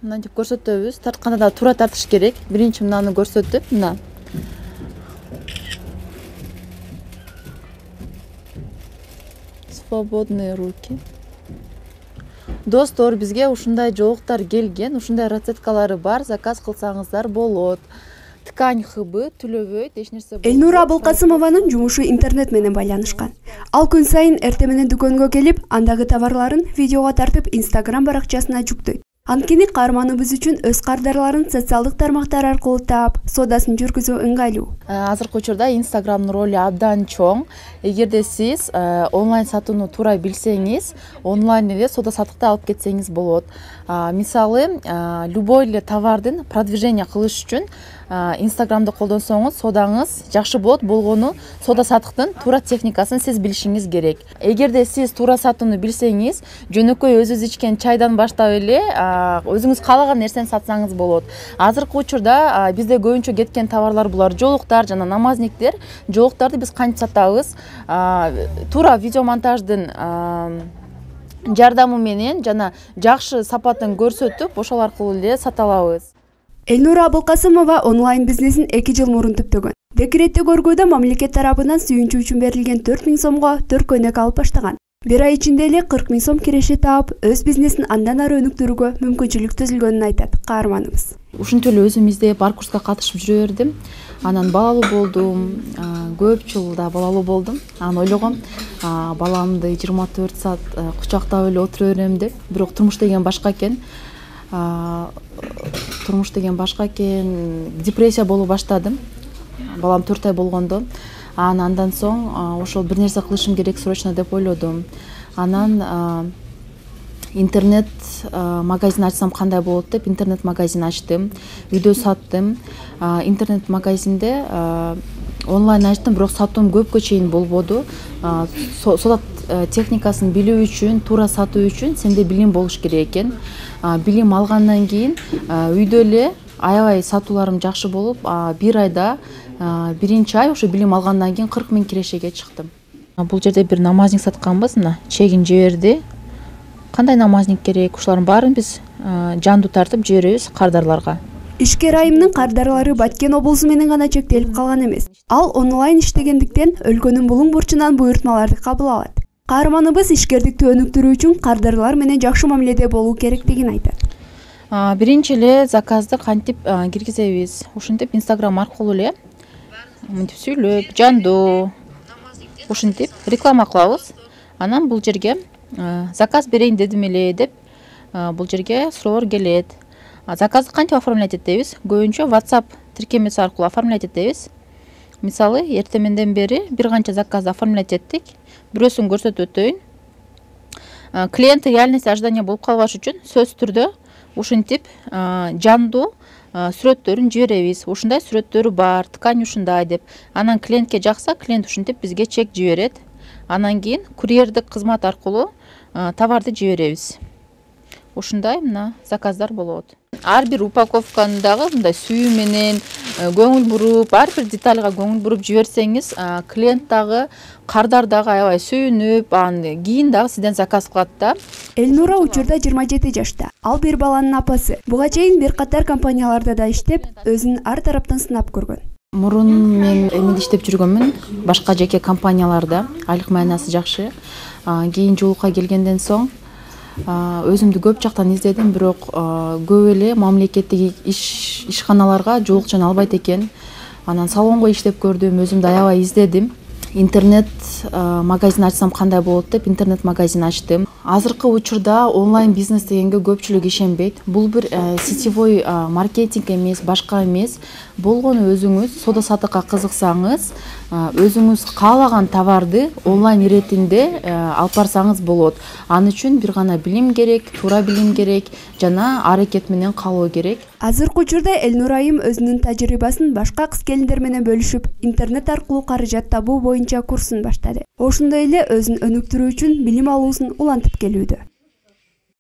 мынтип көрсөтөбүз. Тартканда да туура тартыш керек. Биринчи мынаны көрсөтүп, мына. Свободные руки. Достор, бизге ушундай жоолуктар келген, ушундай расцеткалары бар, заказ кылсаңыздар болот. Ткань хыбы, түлөбөйт, эч нерсе болбойт. Элнура Абылкасымованын жумушу интернет менен байланышкан. Ал күн сайын эрте менен дүкөнгө келип, андагы товарларын видеого тартып, Instagram баракчасына жүктөйт. Анткени каарманыбыз үчүн өз кардарларын социалдык тармактар аркылуу таап, соодасын жүргүзүү ыңгайлуу. Азыркы учурда Instagramдын ролу абдан чоң. Эгерде сиз онлайн сатууну туура билсеңиз, онлайн эле соода саттыкты алып кетсеңиз болот. Мисалы, любой эле товардын продвижение кылыш үчүн Instagramды колдонсоңуз, соодаңыз жакшы болот. Болгону соода саттыктын туура техникасын сиз билишиңиз керек. Эгерде сиз туура сатууну билсеңиз, жөнөкөй өзүңүз ичкен чайдан баштап эле өзүңүз каалаган нерсени сатсаңыз болот. Азыркы учурда бизде көбүнчө кеткен товарлар булар жоолуктар жана намазниктер. Жоолуктарды биз кантип сатабыз? Туура видео монтаждын жардамы менен жана жакшы сапатын көрсөтүп, ошол аркылуу эле сата алабыз. Элнура Абылкасымова онлайн бизнесин 2 жыл мурун түптөгөн. Декретте көргөдө мамлекет тарабынан сүйүнчү үчүн берилген 4000 сомго төркөнөк алып баштаган. Bir ay içinde эле 40 000 сом киреше таап, өз бизнесин андан ары өнүктүрүүгө мүмкүнчүлүк түзүлгөнүн айтат каарманыбыз. Ушинтип эле өзүм издеп бар курска катышып жүрө бердим. Анан балалуу болдум, көп жылда балалуу болдум. Анан ойлогом, баламды 24 саат кучактап эле отура берем деп. Бирок турмуш деген башка экен. Депрессия болуп баштадым. Балам 4 ай болгондо. Андан соң ошол бир нерсе кылышым керек срочно деп ойлодум. Анан интернет магазин ачсам кандай болот деп интернет магазин ачтым. Үйдө саттым. Интернет магазинде онлайн ачтым, бирок сатуум көпкө чейин болбоду. Соода техникасын билүү үчүн, туура сатуу үчүн сенде билим болуш керек экен. Билим алгандан кийин үйдө эле аябай сатууларым жакшы болуп, бир айда биринчи ай ошо билим алгандан кийин 40 000 кирешеге чыктым. Бул жерде бир намазник сатканбыз, мына чегин жиберди. Кандай намазник керек? Ушулардын баарын биз жандуу тартып жиберебиз кардарларга. Ишкер айымдын кардарлары Баткен облусу менен гана чектелип калган эмес. Ал онлайн иштегендиктен өлкөнүн булуң бурчунан буйртмаларды кабыл алат. Каарманыбыз ишкердикти өнүктүрүү үчүн кардарлар менен жакшы мамиледе болуу керектигин айтат. Биринчи эле заказды кантип киргизебиз? Ушинтип Instagram аркылуу эле мынтип сүйлөп, жандуу ушинтип реклама кылабыз. Анан бул жерге заказ берейин дедим эле деп бул жерге суроолор келет. Заказды кантип оформлять этебиз? Көбүнчө WhatsApp тиркемеси аркылуу оформлять этебиз. Мисалы, эртеменден бери бир канча заказды оформлять эттик. Бирөөсүн көрсөтүп өтөйүн. Клиент реальность ожидания болуп калбаш үчүн сөз түрдө ушинтип жандуу сүрөттөрүн жиберебиз. Ушундай сүрөттөрү бар, ткань ушундай деп. Анан клиентке жакса, клиент ушинтип бизге чек жиберет. Анан кийин курьердик кызмат аркылуу товарды жиберебиз. Ушундай мына заказдар болот. Ар бир упаковканы дагы мындай сүйүү менен көңүл буруп, ар бир детальга көңүл буруп жиберсеңиз, клиент дагы, кардар дагы аябай сүйүнүп, кийин дагы сизден заказ кылат да. Элнура учурда 27 жашта. Ал бир баланын апасы. Буга чейин бир катар компанияларда да иштеп, өзүн ар тараптан сынап көргөн. Мурун мен эмеде иштеп жүргөнмүн, башка жеке компанияларда. Айлык маянасы жакшы. Кийин жолукка келгенден соң өзүмдү көп жактан издедим, бирок көп эле мамлекеттик ишканаларга жолукчан албайт экен. Анан салонго иштеп көрдүм, өзүмдү аябай издедим. Интернет магазин ачсам кандай болот деп интернет магазин ачтым. Азыркы учурда онлайн бизнес дегенге көпчүлүк ишенбейт. Бул бир сетевой маркетинг эмес, башка эмес. Болгону өзүңүз соода саттыкка кызыксаңыз, өзүңүз каалаган товарды онлайн иретинде алып барсаңыз болот. Аны үчүн бир гана билим керек, туура билим керек жана аракет менен калуу керек. Азыркы учурда Элнура айым өзүнүн тажрыйбасын башка кыз келиндер менен бөлүшүп, интернет аркылуу каражат табуу боюнча курсун баштады. Ошондой эле өзүн өнүктүрүү үчүн билим алуусун улантып келүүдө.